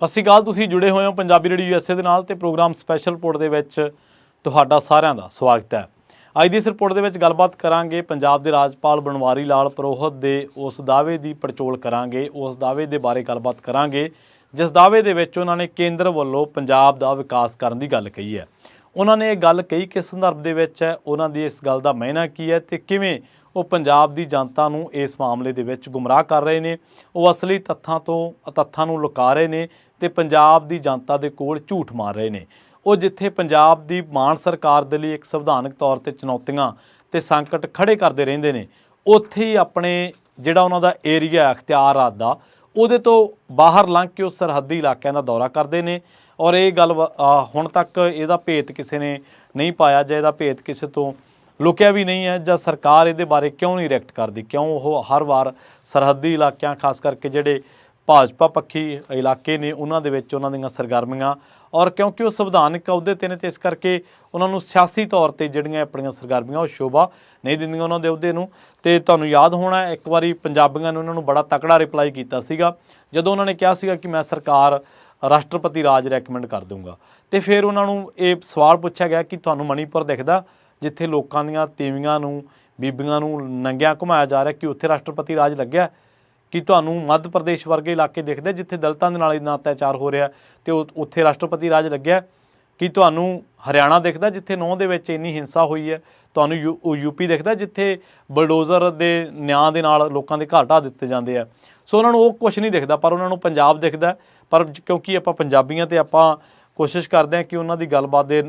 ਸਤਿ ਸ਼੍ਰੀ ਅਕਾਲ। ਤੁਸੀਂ जुड़े ਹੋਏ ਹੋ ਪੰਜਾਬੀ ਰੇਡੀਓ USA ਦੇ ਨਾਲ ਤੇ ਪ੍ਰੋਗਰਾਮ ਸਪੈਸ਼ਲ ਰਿਪੋਰਟ ਦੇ ਵਿੱਚ ਤੁਹਾਡਾ ਸਾਰਿਆਂ ਦਾ ਸਵਾਗਤ ਹੈ। ਅੱਜ ਦੀ ਇਸ ਰਿਪੋਰਟ ਦੇ ਵਿੱਚ ਗੱਲਬਾਤ ਕਰਾਂਗੇ ਪੰਜਾਬ ਦੇ ਰਾਜਪਾਲ ਬਣਵਾਰੀ ਲਾਲ ਪੁਰੋਹਿਤ ਦੇ ਉਸ ਦਾਅਵੇ ਦੀ ਪੜਚੋਲ ਕਰਾਂਗੇ। ਉਸ ਦਾਅਵੇ ਦੇ ਬਾਰੇ ਗੱਲਬਾਤ ਕਰਾਂਗੇ ਜਿਸ ਦਾਅਵੇ ਦੇ ਵਿੱਚ ਉਹਨਾਂ ਨੇ ਕੇਂਦਰ ਵੱਲੋਂ ਪੰਜਾਬ ਦਾ ਵਿਕਾਸ ਕਰਨ ਦੀ ਗੱਲ ਕਹੀ ਹੈ। ਉਹਨਾਂ ਨੇ ਇਹ ਗੱਲ ਕਹੀ ਕਿਸ ਸੰਦਰਭ ਦੇ ਵਿੱਚ ਹੈ, ਉਹਨਾਂ ਦੀ ਇਸ ਗੱਲ ਦਾ ਮਾਇਨਾ ਕੀ ਹੈ ਤੇ ਕਿਵੇਂ ਉਹ ਪੰਜਾਬ ਦੀ ਜਨਤਾ ਨੂੰ ਇਸ ਮਾਮਲੇ ਦੇ ਵਿੱਚ ਗੁੰਮਰਾਹ ਕਰ ਰਹੇ ਨੇ। ਉਹ ਅਸਲੀ ਤੱਥਾਂ ਨੂੰ ਲੁਕਾ ਰਹੇ ਨੇ ਤੇ ਪੰਜਾਬ ਦੀ ਜਨਤਾ ਦੇ ਕੋਲ ਝੂਠ ਮਾਰ ਰਹੇ ਨੇ। ਉਹ ਜਿੱਥੇ ਪੰਜਾਬ ਦੀ ਮਾਨ ਸਰਕਾਰ ਦੇ ਲਈ ਇੱਕ ਸੰਵਿਧਾਨਕ ਤੌਰ ਤੇ ਚੁਣੌਤੀਆਂ ਤੇ ਸੰਕਟ ਖੜੇ ਕਰਦੇ ਰਹਿੰਦੇ ਨੇ, ਉੱਥੇ ਹੀ ਆਪਣੇ ਜਿਹੜਾ ਉਹਨਾਂ ਦਾ ਏਰੀਆ ਅਖਤਿਆਰਾਤ ਦਾ ਉਹਦੇ ਤੋਂ ਬਾਹਰ ਲੰਘ ਕੇ ਉਹ ਸਰਹੱਦੀ ਇਲਾਕਿਆਂ ਦਾ ਦੌਰਾ ਕਰਦੇ ਨੇ। ਔਰ ਇਹ ਗੱਲ ਹੁਣ ਤੱਕ ਇਹਦਾ ਭੇਤ ਕਿਸੇ ਨੇ ਨਹੀਂ ਪਾਇਆ ਜਾਂ ਇਹਦਾ ਭੇਤ ਕਿਸੇ ਤੋਂ ਲੁਕਿਆ ਵੀ ਨਹੀਂ ਹੈ ਜਾਂ ਸਰਕਾਰ ਇਹਦੇ ਬਾਰੇ ਕਿਉਂ ਨਹੀਂ ਰਿਐਕਟ ਕਰਦੀ, ਕਿਉਂ ਉਹ ਹਰ ਵਾਰ ਸਰਹੱਦੀ ਇਲਾਕਿਆਂ ਖਾਸ ਕਰਕੇ ਜਿਹੜੇ ਭਾਜਪਾ ਪੱਖੀ ਇਲਾਕੇ ਨੇ ਉਹਨਾਂ ਦੇ ਵਿੱਚ ਉਹਨਾਂ ਦੀਆਂ ਸਰਗਰਮੀਆਂ ਔਰ ਕਿਉਂਕਿ ਉਹ ਸੰਵਿਧਾਨਕ ਅਹੁਦੇ 'ਤੇ ਨੇ ਤੇ ਇਸ ਕਰਕੇ ਉਹਨਾਂ ਨੂੰ ਸਿਆਸੀ ਤੌਰ 'ਤੇ ਜਿਹੜੀਆਂ ਆਪਣੀਆਂ ਸਰਗਰਮੀਆਂ ਉਹ ਸ਼ੋਭਾ ਨਹੀਂ ਦਿੰਦੀਆਂ ਉਹਨਾਂ ਦੇ ਅਹੁਦੇ ਨੂੰ। ਤੇ ਤੁਹਾਨੂੰ ਯਾਦ ਹੋਣਾ ਇੱਕ ਵਾਰੀ ਪੰਜਾਬੀਆਂ ਨੇ ਉਹਨਾਂ ਨੂੰ ਬੜਾ ਤਕੜਾ ਰਿਪਲਾਈ ਕੀਤਾ ਸੀਗਾ ਜਦੋਂ ਉਹਨਾਂ ਨੇ ਕਿਹਾ ਸੀਗਾ ਕਿ ਮੈਂ ਸਰਕਾਰ ਰਾਸ਼ਟਰਪਤੀ ਰਾਜ ਰੈਕਮੈਂਡ ਕਰ ਦੂੰਗਾ। ਤੇ ਫਿਰ ਉਹਨਾਂ ਨੂੰ ਇਹ ਸਵਾਲ ਪੁੱਛਿਆ ਗਿਆ ਕਿ ਤੁਹਾਨੂੰ ਮਣੀਪੁਰ ਦਿਖਦਾ ਜਿੱਥੇ ਲੋਕਾਂ ਦੀਆਂ ਤੀਵੀਆਂ ਨੂੰ ਬੀਬੀਆਂ ਨੂੰ ਨੰਗਿਆਂ ਘੁਮਾਇਆ ਜਾ ਰਿਹਾ, ਕਿ ਉੱਥੇ ਰਾਸ਼ਟਰਪਤੀ ਰਾਜ ਲੱਗਿਆ? ਕਿ ਤੁਹਾਨੂੰ ਮੱਧ ਪ੍ਰਦੇਸ਼ ਵਰਗੇ ਇਲਾਕੇ ਦਿਖਦੇ ਜਿੱਥੇ ਦਲਿਤਾਂ ਦੇ ਨਾਲ ਇੰਨਾ ਅਤਿਆਚਾਰ ਹੋ ਰਿਹਾ ਤੇ ਉੱਥੇ ਰਾਸ਼ਟਰਪਤੀ ਰਾਜ ਲੱਗਿਆ? ਕਿ ਤੁਹਾਨੂੰ ਹਰਿਆਣਾ ਦਿਖਦਾ ਜਿੱਥੇ 9 ਦੇ ਵਿੱਚ ਇੰਨੀ ਹਿੰਸਾ ਹੋਈ ਹੈ? ਤੁਹਾਨੂੰ ਯੂਪੀ ਦਿਖਦਾ ਜਿੱਥੇ ਬਲਡੋਜ਼ਰ ਦੇ ਨਿਆਂ ਦੇ ਨਾਲ ਲੋਕਾਂ ਦੇ ਘਰ ਢਾਹ ਦਿੱਤੇ ਜਾਂਦੇ ਆ? ਸੋ ਉਹਨਾਂ ਨੂੰ ਉਹ ਕੁਛ ਨਹੀਂ ਦਿਖਦਾ, ਪਰ ਉਹਨਾਂ ਨੂੰ ਪੰਜਾਬ ਦਿਖਦਾ। ਪਰ ਕਿਉਂਕਿ ਆਪਾਂ ਪੰਜਾਬੀਆਂ ਤੇ ਆਪਾਂ ਕੋਸ਼ਿਸ਼ ਕਰਦੇ ਹਾਂ ਕਿ ਉਹਨਾਂ ਦੀ ਗੱਲਬਾਤ ਦੇ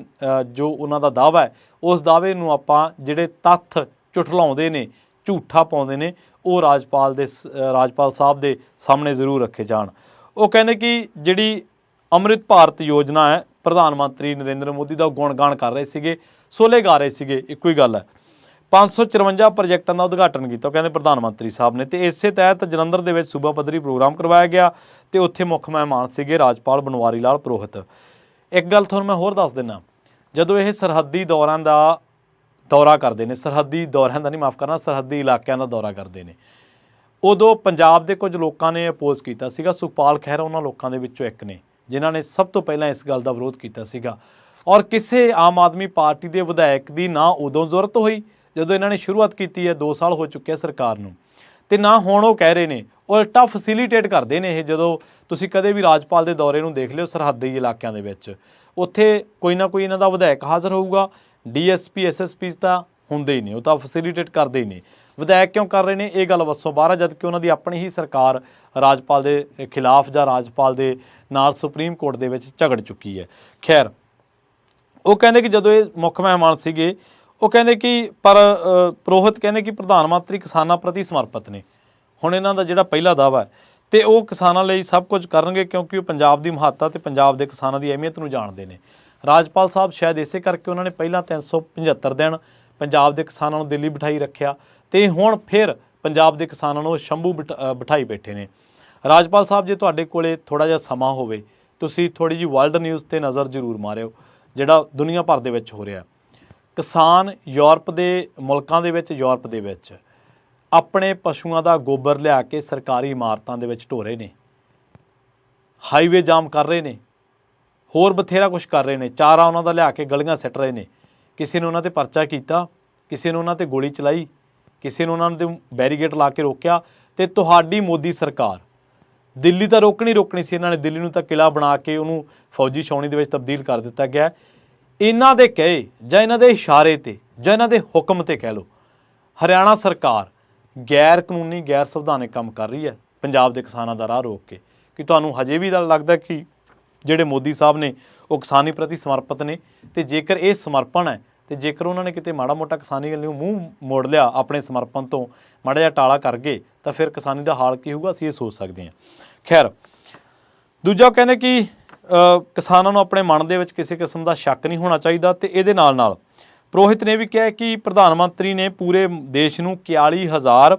ਜੋ ਉਹਨਾਂ ਦਾ ਦਾਅਵਾ ਹੈ ਉਸ ਦਾਅਵੇ ਨੂੰ ਆਪਾਂ ਜਿਹੜੇ ਤੱਥ ਝੁਠਲਾਉਂਦੇ ਨੇ, ਝੂਠਾ ਪਾਉਂਦੇ ਨੇ, ਉਹ ਰਾਜਪਾਲ ਸਾਹਿਬ ਦੇ ਸਾਹਮਣੇ ਜ਼ਰੂਰ ਰੱਖੇ ਜਾਣ। ਉਹ ਕਹਿੰਦੇ ਕਿ ਜਿਹੜੀ ਅੰਮ੍ਰਿਤ ਭਾਰਤ ਯੋਜਨਾ ਹੈ ਪ੍ਰਧਾਨ ਮੰਤਰੀ ਨਰਿੰਦਰ ਮੋਦੀ ਦਾ ਗੁਣਗਾਨ ਕਰ ਰਹੇ ਸੀਗੇ, ਸੋਲੇ ਗਾ ਰਹੇ ਸੀਗੇ। ਇੱਕੋ ਹੀ ਗੱਲ ਹੈ, 554 ਪ੍ਰੋਜੈਕਟਾਂ ਦਾ ਉਦਘਾਟਨ ਕੀਤਾ ਉਹ ਕਹਿੰਦੇ ਪ੍ਰਧਾਨ ਮੰਤਰੀ ਸਾਹਿਬ ਨੇ। ਤੇ ਇਸੇ ਤਹਿਤ ਜਲੰਧਰ ਦੇ ਵਿੱਚ ਸੂਬਾ ਪੱਧਰੀ ਪ੍ਰੋਗਰਾਮ ਕਰਵਾਇਆ ਗਿਆ ਤੇ ਉੱਥੇ ਮੁੱਖ ਮਹਿਮਾਨ ਸੀਗੇ ਰਾਜਪਾਲ ਬਣਵਾਰੀ ਲਾਲ ਪੁਰੋਹਿਤ। ਇੱਕ ਗੱਲ ਤੁਹਾਨੂੰ ਮੈਂ ਹੋਰ ਦੱਸ ਦਿੰਦਾ, ਜਦੋਂ ਇਹ ਸਰਹੱਦੀ ਦੌਰਿਆਂ ਦਾ ਦੌਰਾ ਕਰਦੇ ਨੇ, ਸਰਹੱਦੀ ਇਲਾਕਿਆਂ ਦਾ ਦੌਰਾ ਕਰਦੇ ਨੇ, ਉਦੋਂ ਪੰਜਾਬ ਦੇ ਕੁਝ ਲੋਕਾਂ ਨੇ ਅਪੋਜ਼ ਕੀਤਾ ਸੀਗਾ। ਸੁਖਪਾਲ ਖਹਿਰਾ ਉਹਨਾਂ ਲੋਕਾਂ ਦੇ ਵਿੱਚੋਂ ਇੱਕ ਨੇ ਜਿਨ੍ਹਾਂ ਨੇ ਸਭ ਤੋਂ ਪਹਿਲਾਂ ਇਸ ਗੱਲ ਦਾ ਵਿਰੋਧ ਕੀਤਾ ਸੀਗਾ। ਔਰ ਕਿਸੇ ਆਮ ਆਦਮੀ ਪਾਰਟੀ ਦੇ ਵਿਧਾਇਕ ਦੀ ਨਾ ਉਦੋਂ ਜ਼ਰੂਰਤ ਹੋਈ ਜਦੋਂ ਇਹਨਾਂ ਨੇ ਸ਼ੁਰੂਆਤ ਕੀਤੀ ਹੈ, 2 ਸਾਲ ਹੋ ਚੁੱਕੇ ਆ ਸਰਕਾਰ ਨੂੰ, ਤੇ ਨਾ ਹੁਣ ਉਹ ਕਹਿ ਰਹੇ ਨੇ। ਉਲਟਾ ਫੈਸਿਲੀਟੇਟ ਕਰਦੇ ਨੇ ਇਹ। ਜਦੋਂ ਤੁਸੀਂ ਕਦੇ ਵੀ ਰਾਜਪਾਲ ਦੇ ਦੌਰੇ ਨੂੰ ਦੇਖ ਲਿਓ ਸਰਹੱਦੀ ਇਲਾਕਿਆਂ ਦੇ ਵਿੱਚ, ਉੱਥੇ ਕੋਈ ਨਾ ਕੋਈ ਇਹਨਾਂ ਦਾ ਵਿਧਾਇਕ ਹਾਜ਼ਰ ਹੋਊਗਾ। DSP SSP ਤਾਂ ਹੁੰਦੇ ਹੀ ਨੇ, ਉਹ ਤਾਂ ਫੈਸਿਲੀਟੇਟ ਕਰਦੇ ਹੀ ਨੇ। ਵਿਧਾਇਕ ਕਿਉਂ ਕਰ ਰਹੇ ਨੇ ਇਹ ਗੱਲ ਵੱਸੋਂ ਬਾਹਰ ਹੈ, ਜਦ ਕਿ ਉਹਨਾਂ ਦੀ ਆਪਣੀ ਹੀ ਸਰਕਾਰ ਰਾਜਪਾਲ ਦੇ ਖਿਲਾਫ ਜਾਂ ਰਾਜਪਾਲ ਦੇ ਨਾਲ ਸੁਪਰੀਮ ਕੋਰਟ ਦੇ ਵਿੱਚ ਝਗੜ ਚੁੱਕੀ ਹੈ। ਖੈਰ, ਉਹ ਕਹਿੰਦੇ ਕਿ ਜਦੋਂ ਇਹ ਮੁੱਖ ਮਹਿਮਾਨ ਸੀਗੇ ਉਹ ਕਹਿੰਦੇ ਕਿ ਪੁਰੋਹਿਤ ਕਹਿੰਦੇ ਕਿ ਪ੍ਰਧਾਨ ਮੰਤਰੀ ਕਿਸਾਨਾਂ ਪ੍ਰਤੀ ਸਮਰਪਿਤ ਨੇ। ਹੁਣ ਇਹਨਾਂ ਦਾ ਜਿਹੜਾ ਪਹਿਲਾ ਦਾਅਵਾ ਹੈ ਤੇ ਉਹ ਕਿਸਾਨਾਂ ਲਈ ਸਭ ਕੁਝ ਕਰਨਗੇ ਕਿਉਂਕਿ ਉਹ ਪੰਜਾਬ ਦੀ ਮਹੱਤਤਾ ਤੇ ਪੰਜਾਬ ਦੇ ਕਿਸਾਨਾਂ ਦੀ ਅਹਿਮੀਅਤ ਨੂੰ ਜਾਣਦੇ ਨੇ। ਰਾਜਪਾਲ ਸਾਹਿਬ ਸ਼ਾਇਦ ਇਸੇ ਕਰਕੇ ਉਹਨਾਂ ਨੇ ਪਹਿਲਾਂ 375 ਦਿਨ ਪੰਜਾਬ ਦੇ ਕਿਸਾਨਾਂ ਨੂੰ ਦਿੱਲੀ ਬਿਠਾਈ ਰੱਖਿਆ ਤੇ ਹੁਣ ਫਿਰ ਪੰਜਾਬ ਦੇ ਕਿਸਾਨਾਂ ਨੂੰ ਸ਼ੰਭੂ ਬਿਠਾਈ ਬੈਠੇ ਨੇ। ਰਾਜਪਾਲ ਸਾਹਿਬ, ਜੇ ਤੁਹਾਡੇ ਕੋਲੇ ਥੋੜ੍ਹਾ ਜਿਹਾ ਸਮਾਂ ਹੋਵੇ, ਤੁਸੀਂ ਥੋੜ੍ਹੀ ਜਿਹੀ ਵਰਲਡ ਨਿਊਜ਼ 'ਤੇ ਨਜ਼ਰ ਜ਼ਰੂਰ ਮਾਰਿਓ ਜਿਹੜਾ ਦੁਨੀਆ ਭਰ ਦੇ ਵਿੱਚ ਹੋ ਰਿਹਾ। ਕਿਸਾਨ ਯੂਰਪ ਦੇ ਮੁਲਕਾਂ ਦੇ ਵਿੱਚ ਆਪਣੇ ਪਸ਼ੂਆਂ ਦਾ ਗੋਬਰ ਲਿਆ ਕੇ ਸਰਕਾਰੀ ਇਮਾਰਤਾਂ ਦੇ ਵਿੱਚ ਢੋ ਰਹੇ ਨੇ, ਹਾਈਵੇ ਜਾਮ ਕਰ ਰਹੇ ਨੇ, ਹੋਰ ਬਥੇਰਾ ਕੁਛ ਕਰ ਰਹੇ ਨੇ। ਚਾਰਾ ਉਹਨਾਂ ਦਾ ਲਿਆ ਕੇ ਗਲੀਆਂ ਸਿੱਟ ਰਹੇ ਨੇ। ਕਿਸੇ ਨੇ ਉਹਨਾਂ 'ਤੇ ਪਰਚਾ ਕੀਤਾ, ਕਿਸੇ ਨੇ ਉਹਨਾਂ 'ਤੇ ਗੋਲੀ ਚਲਾਈ, ਕਿਸੇ ਨੇ ਉਹਨਾਂ ਦੇ ਬੈਰੀਗੇਡ ਲਾ ਕੇ ਰੋਕਿਆ। ਤੇ ਤੁਹਾਡੀ ਮੋਦੀ ਸਰਕਾਰ ਦਿੱਲੀ ਤਾਂ ਰੋਕਣੀ ਸੀ, ਇਹਨਾਂ ਨੇ ਦਿੱਲੀ ਨੂੰ ਤਾਂ ਕਿਲ੍ਹਾ ਬਣਾ ਕੇ ਉਹਨੂੰ ਫੌਜੀ ਛਾਉਣੀ ਦੇ ਵਿੱਚ ਤਬਦੀਲ ਕਰ ਦਿੱਤਾ ਗਿਆ। ਇਹਨਾਂ ਦੇ ਕਹੇ ਜਾਂ ਇਹਨਾਂ ਦੇ ਇਸ਼ਾਰੇ 'ਤੇ ਜਾਂ ਇਹਨਾਂ ਦੇ ਹੁਕਮ 'ਤੇ ਕਹਿ ਲਓ, ਹਰਿਆਣਾ ਸਰਕਾਰ ਗੈਰ ਕਾਨੂੰਨੀ ਗੈਰ ਸੰਵਿਧਾਨਕ ਕੰਮ ਕਰ ਰਹੀ ਹੈ ਪੰਜਾਬ ਦੇ ਕਿਸਾਨਾਂ ਦਾ ਰਾਹ ਰੋਕ ਕੇ। ਕਿ ਤੁਹਾਨੂੰ ਹਜੇ ਵੀ ਲੱਗਦਾ ਕਿ ਜਿਹੜੇ ਮੋਦੀ ਸਾਹਿਬ ਨੇ ਉਹ ਕਿਸਾਨੀ ਪ੍ਰਤੀ ਸਮਰਪਿਤ ਨੇ? ਤੇ ਜੇਕਰ ਇਹ ਸਮਰਪਣ ਹੈ ਤੇ ਜੇਕਰ ਉਹਨਾਂ ਨੇ ਕਿਤੇ ਮਾੜਾ ਮੋਟਾ ਕਿਸਾਨੀ ਵੱਲ ਨੂੰ ਮੂੰਹ ਮੋੜ ਲਿਆ, ਆਪਣੇ ਸਮਰਪਣ ਤੋਂ ਮਾੜਾ ਜਿਹਾ ਟਾਲਾ ਕਰ ਗਏ, ਤਾਂ ਫਿਰ ਕਿਸਾਨੀ ਦਾ ਹਾਲ ਕੀ ਹੋਊਗਾ ਅਸੀਂ ਇਹ ਸੋਚ ਸਕਦੇ ਹਾਂ। ਖੈਰ, ਦੂਜਾ ਕਹਿੰਦੇ ਕਿ ਕਿਸਾਨਾਂ ਨੂੰ ਆਪਣੇ ਮਨ ਦੇ ਵਿੱਚ ਕਿਸੇ ਕਿਸਮ ਦਾ ਸ਼ੱਕ ਨਹੀਂ ਹੋਣਾ ਚਾਹੀਦਾ। ਤੇ ਇਹਦੇ ਨਾਲ ਪੁਰੋਹਿਤ ਨੇ ਵੀ ਕਿਹਾ ਕਿ ਪ੍ਰਧਾਨ ਮੰਤਰੀ ਨੇ ਪੂਰੇ ਦੇਸ਼ ਨੂੰ 41,000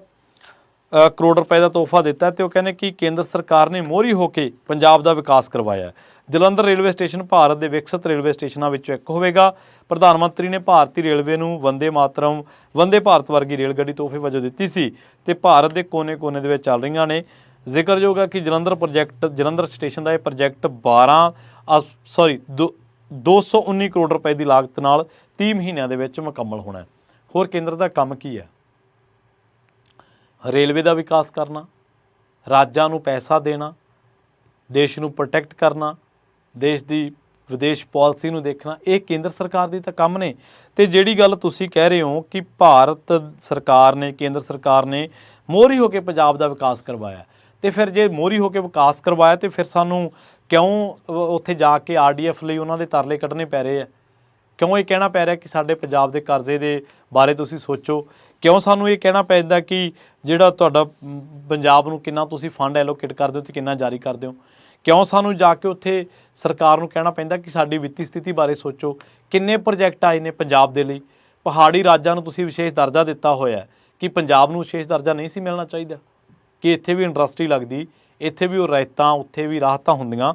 ਕਰੋੜ ਰੁਪਏ ਦਾ ਤੋਹਫਾ ਦਿੱਤਾ ਤੇ ਉਹ ਕਹਿੰਦੇ ਕਿ ਕੇਂਦਰ ਸਰਕਾਰ ਨੇ ਮੋਹਰੀ ਹੋ ਕੇ ਪੰਜਾਬ ਦਾ ਵਿਕਾਸ ਕਰਵਾਇਆ। ਜਲੰਧਰ ਰੇਲਵੇ ਸਟੇਸ਼ਨ ਭਾਰਤ ਦੇ ਵਿਕਸਿਤ ਰੇਲਵੇ ਸਟੇਸ਼ਨਾਂ ਵਿੱਚੋਂ ਇੱਕ ਹੋਵੇਗਾ। ਪ੍ਰਧਾਨ ਮੰਤਰੀ ਨੇ ਭਾਰਤੀ ਰੇਲਵੇ ਨੂੰ ਵੰਦੇ ਭਾਰਤ ਵਰਗੀ ਰੇਲ ਗੱਡੀ ਤੋਹਫੇ ਵਜੋਂ ਦਿੱਤੀ ਸੀ ਤੇ ਭਾਰਤ ਦੇ ਕੋਨੇ-ਕੋਨੇ ਦੇ ਵਿੱਚ ਚੱਲ ਰਹੀਆਂ ਨੇ। ਜ਼ਿਕਰਯੋਗ ਹੈ ਕਿ ਜਲੰਧਰ ਸਟੇਸ਼ਨ ਦਾ ਇਹ ਪ੍ਰੋਜੈਕਟ 219 ਕਰੋੜ ਰੁਪਏ ਦੀ ਲਾਗਤ ਨਾਲ 30 ਮਹੀਨਿਆਂ ਦੇ ਵਿੱਚ ਮੁਕੰਮਲ ਹੋਣਾ ਹੈ। ਹੋਰ ਕੇਂਦਰ ਦਾ ਕੰਮ ਕੀ ਹੈ? ਰੇਲਵੇ ਦਾ ਵਿਕਾਸ ਕਰਨਾ, ਰਾਜਾਂ ਨੂੰ ਪੈਸਾ ਦੇਣਾ, ਦੇਸ਼ ਨੂੰ ਪ੍ਰੋਟੈਕਟ ਕਰਨਾ, ਦੇਸ਼ ਦੀ ਵਿਦੇਸ਼ ਪਾਲਿਸੀ ਨੂੰ ਦੇਖਣਾ, ਇਹ ਕੇਂਦਰ ਸਰਕਾਰ ਦੀ ਤਾਂ ਕੰਮ ਨੇ। ਤੇ ਜਿਹੜੀ ਗੱਲ ਤੁਸੀਂ ਕਹਿ ਰਹੇ ਹੋ ਕਿ ਭਾਰਤ ਸਰਕਾਰ ਨੇ, ਕੇਂਦਰ ਸਰਕਾਰ ਨੇ ਮੋਹਰੀ ਹੋ ਕੇ ਪੰਜਾਬ ਦਾ ਵਿਕਾਸ ਕਰਵਾਇਆ, ਤੇ ਫਿਰ ਜੇ ਮੋਹਰੀ ਹੋ ਕੇ ਵਿਕਾਸ ਕਰਵਾਇਆ ਤੇ ਫਿਰ ਸਾਨੂੰ ਕਿਉਂ ਉੱਥੇ ਜਾ ਕੇ RDF ਲਈ ਉਹਨਾਂ ਦੇ ਤਰਲੇ ਕੱਢਣੇ ਪੈ ਰਹੇ ਆ? ਕਿਉਂ ਇਹ ਕਹਿਣਾ ਪੈ ਰਿਹਾ ਕਿ ਸਾਡੇ ਪੰਜਾਬ ਦੇ ਕਰਜ਼ੇ ਦੇ ਬਾਰੇ ਤੁਸੀਂ ਸੋਚੋ? ਕਿਉਂ ਸਾਨੂੰ ਇਹ ਕਹਿਣਾ ਪੈਂਦਾ ਕਿ ਜਿਹੜਾ ਤੁਹਾਡਾ ਪੰਜਾਬ ਨੂੰ ਕਿੰਨਾ ਤੁਸੀਂ ਫੰਡ ਐਲੋਕੇਟ ਕਰਦੇ ਹੋ ਤੇ ਕਿੰਨਾ ਜਾਰੀ ਕਰਦੇ ਹੋ? ਕਿਉਂ ਸਾਨੂੰ ਜਾ ਕੇ ਉੱਥੇ ਸਰਕਾਰ ਨੂੰ ਕਹਿਣਾ ਪੈਂਦਾ ਕਿ ਸਾਡੀ ਵਿੱਤੀ ਸਥਿਤੀ ਬਾਰੇ ਸੋਚੋ? ਕਿੰਨੇ ਪ੍ਰੋਜੈਕਟ ਆਏ ਨੇ ਪੰਜਾਬ ਦੇ ਲਈ? ਪਹਾੜੀ ਰਾਜਾਂ ਨੂੰ ਤੁਸੀਂ ਵਿਸ਼ੇਸ਼ ਦਰਜਾ ਦਿੱਤਾ ਹੋਇਆ ਕਿ ਪੰਜਾਬ ਨੂੰ ਵਿਸ਼ੇਸ਼ ਦਰਜਾ ਨਹੀਂ ਸੀ ਮਿਲਣਾ ਚਾਹੀਦਾ? ਕਿ ਇੱਥੇ ਵੀ ਇੰਡਸਟਰੀ ਲੱਗਦੀ, ਇੱਥੇ ਵੀ ਉਹ ਰਾਇਤਾਂ, ਉੱਥੇ ਵੀ ਰਾਹਤਾਂ ਹੁੰਦੀਆਂ।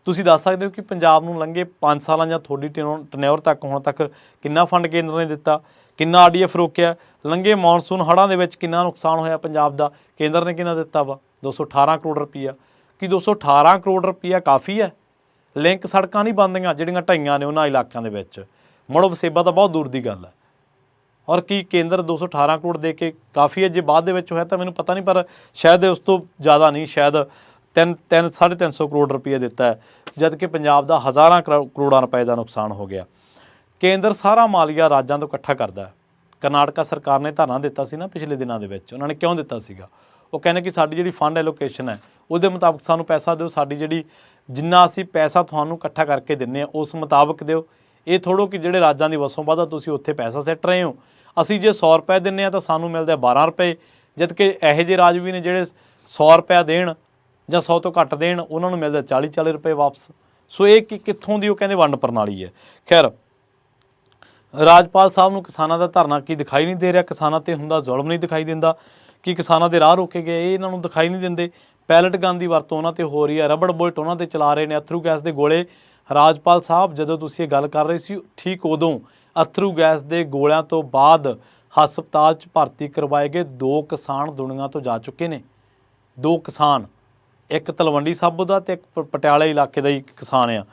ਤੁਸੀਂ ਦੱਸ ਸਕਦੇ ਹੋ ਕਿ ਪੰਜਾਬ ਨੂੰ ਲੰਘੇ 5 ਸਾਲਾਂ ਜਾਂ ਤੁਹਾਡੀ ਟਨਿਓਰ ਤੱਕ ਹੁਣ ਤੱਕ ਕਿੰਨਾ ਫੰਡ ਕੇਂਦਰ ਨੇ ਦਿੱਤਾ? ਕਿੰਨਾ RDF ਰੋਕਿਆ? ਲੰਘੇ ਮੌਨਸੂਨ ਹੜ੍ਹਾਂ ਦੇ ਵਿੱਚ ਕਿੰਨਾ ਨੁਕਸਾਨ ਹੋਇਆ ਪੰਜਾਬ ਦਾ? ਕੇਂਦਰ ਨੇ ਕਿੰਨਾ ਦਿੱਤਾ ਵਾ? 218 ਕਰੋੜ ਰੁਪਈਆ। ਕਿ 218 ਕਰੋੜ ਰੁਪਈਆ ਕਾਫੀ ਹੈ? ਲਿੰਕ ਸੜਕਾਂ ਨਹੀਂ ਬਣਦੀਆਂ ਜਿਹੜੀਆਂ ਢਾਈਆਂ ਨੇ ਉਹਨਾਂ ਇਲਾਕਿਆਂ ਦੇ ਵਿੱਚ, ਮੁੜ ਵਸੇਬਾ ਤਾਂ ਬਹੁਤ ਦੂਰ ਦੀ ਗੱਲ ਹੈ। ਔਰ ਕੀ ਕੇਂਦਰ 218 ਕਰੋੜ ਦੇ ਕੇ ਕਾਫੀ ਹੈ? ਜੇ ਬਾਅਦ ਦੇ ਵਿੱਚ ਹੋਇਆ ਤਾਂ ਮੈਨੂੰ ਪਤਾ ਨਹੀਂ, ਪਰ ਸ਼ਾਇਦ ਉਸ ਤੋਂ ਜ਼ਿਆਦਾ ਨਹੀਂ, ਸ਼ਾਇਦ 350 ਕਰੋੜ ਰੁਪਏ ਦਿੱਤਾ ਹੈ, ਜਦ ਕਿ ਪੰਜਾਬ ਦਾ ਹਜ਼ਾਰਾਂ ਕਰੋੜਾਂ ਰੁਪਏ ਦਾ ਨੁਕਸਾਨ ਹੋ ਗਿਆ। ਕੇਂਦਰ ਸਾਰਾ ਮਾਲੀਆ ਰਾਜਾਂ ਤੋਂ ਇਕੱਠਾ ਕਰਦਾ ਹੈ। ਕਰਨਾਟਕਾ ਸਰਕਾਰ ਨੇ ਧਰਨਾ ਦਿੱਤਾ ਸੀ ਨਾ ਪਿਛਲੇ ਦਿਨਾਂ ਦੇ ਵਿੱਚ। ਉਹਨਾਂ ਨੇ ਕਿਉਂ ਦਿੱਤਾ ਸੀਗਾ? ਉਹ ਕਹਿੰਦੇ ਕਿ ਸਾਡੀ ਜਿਹੜੀ ਫੰਡ ਐਲੋਕੇਸ਼ਨ ਹੈ ਉਹਦੇ ਮੁਤਾਬਕ ਸਾਨੂੰ ਪੈਸਾ ਦਿਓ, ਸਾਡੀ ਜਿਹੜੀ ਜਿੰਨਾ ਅਸੀਂ ਪੈਸਾ ਤੁਹਾਨੂੰ ਇਕੱਠਾ ਕਰਕੇ ਦਿੰਦੇ ਹਾਂ ਉਸ ਮੁਤਾਬਕ ਦਿਓ। ਇਹ ਥੋੜ੍ਹੋ ਕਿ ਜਿਹੜੇ ਰਾਜਾਂ ਦੀ ਵਸੋਂ ਵੱਧ ਤੁਸੀਂ ਉੱਥੇ ਪੈਸਾ ਸਿੱਟ ਰਹੇ ਹੋ। ਅਸੀਂ ਜੇ 100 ਰੁਪਏ ਦਿੰਦੇ ਹਾਂ ਤਾਂ ਸਾਨੂੰ ਮਿਲਦਾ 12 ਰੁਪਏ, ਜਦ ਕਿ ਇਹੋ ਜਿਹੇ ਰਾਜ ਵੀ ਨੇ ਜਿਹੜੇ 100 ਰੁਪਇਆ ਦੇਣ ਜਾਂ 100 ਤੋਂ ਘੱਟ ਦੇਣ ਉਹਨਾਂ ਨੂੰ ਮਿਲਦਾ 40 ਰੁਪਏ ਵਾਪਸ। ਸੋ ਇਹ ਕਿੱਥੋਂ ਦੀ ਉਹ ਕਹਿੰਦੇ ਵੰਡ ਪ੍ਰਣਾਲੀ ਹੈ। ਖੈਰ, ਰਾਜਪਾਲ ਸਾਹਿਬ ਨੂੰ ਕਿਸਾਨਾਂ ਦਾ ਧਰਨਾ ਕੀ ਦਿਖਾਈ ਨਹੀਂ ਦੇ ਰਿਹਾ? ਕਿਸਾਨਾਂ 'ਤੇ ਹੁੰਦਾ ਜ਼ੁਲਮ ਨਹੀਂ ਦਿਖਾਈ ਦਿੰਦਾ ਕਿ ਕਿਸਾਨਾਂ ਦੇ ਰਾਹ ਰੋਕੇ ਗਏ? ਇਹ ਇਹਨਾਂ ਨੂੰ ਦਿਖਾਈ ਨਹੀਂ ਦਿੰਦੇ? ਪੈਲਟ ਗਨ ਦੀ ਵਰਤੋਂ ਉਹਨਾਂ 'ਤੇ ਹੋ ਰਹੀ ਹੈ, ਰਬੜ ਬੁਲਟ ਉਹਨਾਂ 'ਤੇ ਚਲਾ ਰਹੇ ਨੇ, ਅਥਰੂ ਗੈਸ ਦੇ ਗੋਲੇ। ਰਾਜਪਾਲ ਸਾਹਿਬ ਜਦੋਂ ਤੁਸੀਂ ਇਹ ਗੱਲ ਕਰ ਰਹੇ ਸੀ ਠੀਕ ਉਦੋਂ ਅਥਰੂ ਗੈਸ ਦੇ ਗੋਲਿਆਂ ਤੋਂ ਬਾਅਦ ਹਸਪਤਾਲ 'ਚ ਭਰਤੀ ਕਰਵਾਏ ਗਏ 2 ਕਿਸਾਨ ਦੁਨੀਆ ਤੋਂ ਜਾ ਚੁੱਕੇ ਨੇ। 2 ਕਿਸਾਨ, ਇੱਕ ਤਲਵੰਡੀ ਸਾਬੋ ਦਾ ਤੇ ਇੱਕ ਪਟਿਆਲੇ ਇਲਾਕੇ ਦਾ ਹੀ ਕਿਸਾਨ ਆ।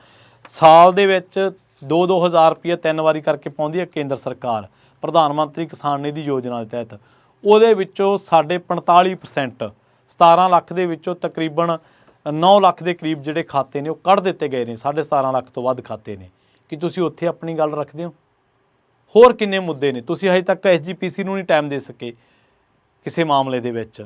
ਸਾਲ ਦੇ ਵਿੱਚ 2-2 ਹਜ਼ਾਰ ਰੁਪਈਆ 3 ਵਾਰੀ ਕਰਕੇ ਪਾਉਂਦੀ ਹੈ ਕੇਂਦਰ ਸਰਕਾਰ ਪ੍ਰਧਾਨ ਮੰਤਰੀ ਕਿਸਾਨ ਨਿਧੀ ਯੋਜਨਾ ਦੇ ਤਹਿਤ। ਉਹਦੇ ਵਿੱਚੋਂ ਸਾਡੇ 45%, 17 ਲੱਖ ਦੇ ਵਿੱਚੋਂ ਤਕਰੀਬਨ 9 ਲੱਖ ਦੇ ਕਰੀਬ ਜਿਹੜੇ ਖਾਤੇ ਨੇ ਉਹ ਕੱਢ ਦਿੱਤੇ ਗਏ ਨੇ। 17.5 ਲੱਖ ਤੋਂ ਵੱਧ ਖਾਤੇ ਨੇ। ਕਿ ਤੁਸੀਂ ਉੱਥੇ ਆਪਣੀ ਗੱਲ ਰੱਖਦੇ ਹੋ? ਹੋਰ ਕਿੰਨੇ ਮੁੱਦੇ ਨੇ? ਤੁਸੀਂ ਹਜੇ ਤੱਕ SGPC ਨੂੰ ਨਹੀਂ ਟਾਈਮ ਦੇ ਸਕੇ ਕਿਸੇ ਮਾਮਲੇ ਦੇ ਵਿੱਚ।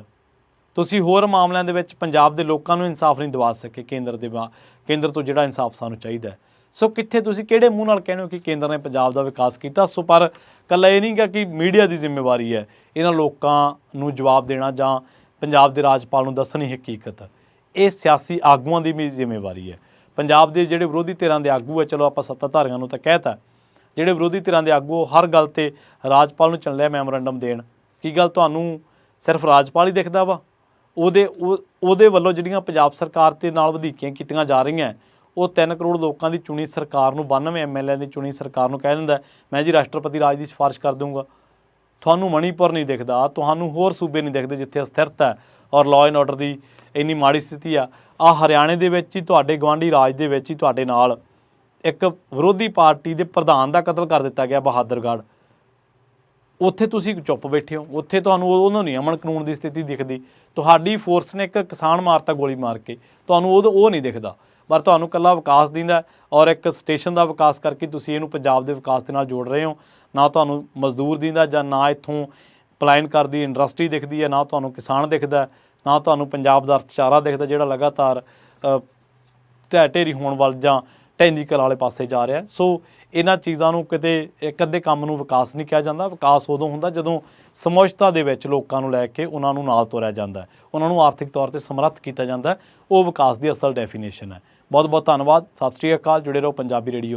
ਤੁਸੀਂ ਹੋਰ ਮਾਮਲਿਆਂ ਦੇ ਵਿੱਚ ਪੰਜਾਬ ਦੇ ਲੋਕਾਂ ਨੂੰ ਇਨਸਾਫ ਨਹੀਂ ਦਿਵਾ ਸਕੇ ਕੇਂਦਰ ਤੋਂ ਜਿਹੜਾ ਇਨਸਾਫ ਸਾਨੂੰ ਚਾਹੀਦਾ ਹੈ। ਸੋ ਕਿੱਥੇ ਤੁਸੀਂ ਕਿਹੜੇ ਮੂੰਹ ਨਾਲ ਕਹਿੰਦੇ ਹੋ ਕਿ ਕੇਂਦਰ ਨੇ ਪੰਜਾਬ ਦਾ ਵਿਕਾਸ ਕੀਤਾ? ਸੋ ਪਰ ਇਕੱਲਾ ਇਹ ਨਹੀਂ ਗਾ ਕਿ ਮੀਡੀਆ ਦੀ ਜ਼ਿੰਮੇਵਾਰੀ ਹੈ ਇਹਨਾਂ ਲੋਕਾਂ ਨੂੰ ਜਵਾਬ ਦੇਣਾ ਜਾਂ ਪੰਜਾਬ ਦੇ ਰਾਜਪਾਲ ਨੂੰ ਦੱਸਣੀ ਹਕੀਕਤ। ਇਹ ਸਿਆਸੀ ਆਗੂਆਂ ਦੀ ਵੀ ਜ਼ਿੰਮੇਵਾਰੀ ਹੈ। ਪੰਜਾਬ ਦੇ ਜਿਹੜੇ ਵਿਰੋਧੀ ਧਿਰਾਂ ਦੇ ਆਗੂ ਹੈ, ਚਲੋ ਆਪਾਂ ਸੱਤਾਧਾਰੀਆਂ ਨੂੰ ਤਾਂ ਕਹਿਤਾ, ਜਿਹੜੇ ਵਿਰੋਧੀ ਧਿਰਾਂ ਦੇ ਆਗੂ ਹਰ ਗੱਲ 'ਤੇ ਰਾਜਪਾਲ ਨੂੰ ਚੱਲਿਆ ਮੈਮੋਰੈਂਡਮ ਦੇਣ। ਕੀ ਗੱਲ ਤੁਹਾਨੂੰ ਸਿਰਫ ਰਾਜਪਾਲ ਹੀ ਦਿਖਦਾ ਵਾ? ਉਹਦੇ ਵੱਲੋਂ ਜਿਹੜੀਆਂ ਪੰਜਾਬ ਸਰਕਾਰ ਦੇ ਨਾਲ ਵਧੀਕੀਆਂ ਕੀਤੀਆਂ ਜਾ ਰਹੀਆਂ, ਉਹ 3 ਕਰੋੜ ਲੋਕਾਂ ਦੀ ਚੁਣੀ ਸਰਕਾਰ ਨੂੰ, 92 MLA ਦੀ ਚੁਣੀ ਸਰਕਾਰ ਨੂੰ ਕਹਿ ਦਿੰਦਾ ਮੈਂ ਜੀ ਰਾਸ਼ਟਰਪਤੀ ਰਾਜ ਦੀ ਸਿਫਾਰਿਸ਼ ਕਰ ਦੂੰਗਾ। ਤੁਹਾਨੂੰ ਮਣੀਪੁਰ ਨਹੀਂ ਦਿਖਦਾ, ਤੁਹਾਨੂੰ ਹੋਰ ਸੂਬੇ ਨਹੀਂ ਦਿਖਦੇ ਜਿੱਥੇ ਅਸਥਿਰਤਾ ਹੈ ਔਰ ਲਾਅ ਐਂਡ ਆਰਡਰ ਦੀ ਇੰਨੀ ਮਾੜੀ ਸਥਿਤੀ ਆ। ਹਰਿਆਣੇ ਦੇ ਵਿੱਚ ਹੀ ਤੁਹਾਡੇ ਗਵਾਂਢੀ ਰਾਜ ਦੇ ਵਿੱਚ ਹੀ ਤੁਹਾਡੇ ਨਾਲ ਇੱਕ ਵਿਰੋਧੀ ਪਾਰਟੀ ਦੇ ਪ੍ਰਧਾਨ ਦਾ ਕਤਲ ਕਰ ਦਿੱਤਾ ਗਿਆ ਬਹਾਦਰਗੜ੍ਹ। ਉੱਥੇ ਤੁਸੀਂ ਚੁੱਪ ਬੈਠੇ ਹੋ। ਉੱਥੇ ਤੁਹਾਨੂੰ ਉਹਨੂੰ ਨਹੀਂ ਅਮਨ ਕਾਨੂੰਨ ਦੀ ਸਥਿਤੀ ਦਿਖਦੀ। ਤੁਹਾਡੀ ਫੋਰਸ ਨੇ ਇੱਕ ਕਿਸਾਨ ਮਾਰਤਾ ਗੋਲੀ ਮਾਰ ਕੇ, ਤੁਹਾਨੂੰ ਉਹ ਨਹੀਂ ਦਿਖਦਾ। ਪਰ ਤੁਹਾਨੂੰ ਇਕੱਲਾ ਵਿਕਾਸ ਦਿੰਦਾ ਔਰ ਇੱਕ ਸਟੇਸ਼ਨ ਦਾ ਵਿਕਾਸ ਕਰਕੇ ਤੁਸੀਂ ਇਹਨੂੰ ਪੰਜਾਬ ਦੇ ਵਿਕਾਸ ਦੇ ਨਾਲ ਜੋੜ ਰਹੇ ਹੋ। ਨਾ ਤੁਹਾਨੂੰ ਮਜ਼ਦੂਰ ਦਿੰਦਾ ਜਾਂ ਨਾ ਇੱਥੋਂ ਪਲਾਇਨ ਕਰਦੀ ਇੰਡਸਟਰੀ ਦਿਖਦੀ ਹੈ, ਨਾ ਤੁਹਾਨੂੰ ਕਿਸਾਨ ਦਿਖਦਾ, ਨਾ ਤੁਹਾਨੂੰ ਪੰਜਾਬ ਦਾ ਅਰਥਚਾਰਾ ਦਿਖਦਾ ਜਿਹੜਾ ਲਗਾਤਾਰ ਢੇਰੀ ਹੋਣ ਵੱਲ ਜਾਂ ਢਹਿੰਦੀ ਕਲਾ ਵਾਲੇ ਪਾਸੇ ਜਾ ਰਿਹਾ। ਸੋ ਇਹਨਾਂ ਚੀਜ਼ਾਂ ਨੂੰ ਕਿਤੇ ਇੱਕ ਅੱਧੇ ਕੰਮ ਨੂੰ ਵਿਕਾਸ ਨਹੀਂ ਕਿਹਾ ਜਾਂਦਾ। ਵਿਕਾਸ ਉਦੋਂ ਹੁੰਦਾ ਜਦੋਂ ਸਮੁੱਚਤਾ ਦੇ ਵਿੱਚ ਲੋਕਾਂ ਨੂੰ ਲੈ ਕੇ ਉਹਨਾਂ ਨੂੰ ਨਾਲ ਤੋਰਿਆ ਜਾਂਦਾ, ਉਹਨਾਂ ਨੂੰ ਆਰਥਿਕ ਤੌਰ 'ਤੇ ਸਮਰੱਥ ਕੀਤਾ ਜਾਂਦਾ। ਉਹ ਵਿਕਾਸ ਦੀ ਅਸਲ ਡੈਫੀਨੇਸ਼ਨ ਹੈ। ਬਹੁਤ ਬਹੁਤ ਧੰਨਵਾਦ। ਸਤਿ ਸ਼੍ਰੀ ਅਕਾਲ। ਜੁੜੇ ਰਹੋ ਪੰਜਾਬੀ ਰੇਡੀਓ।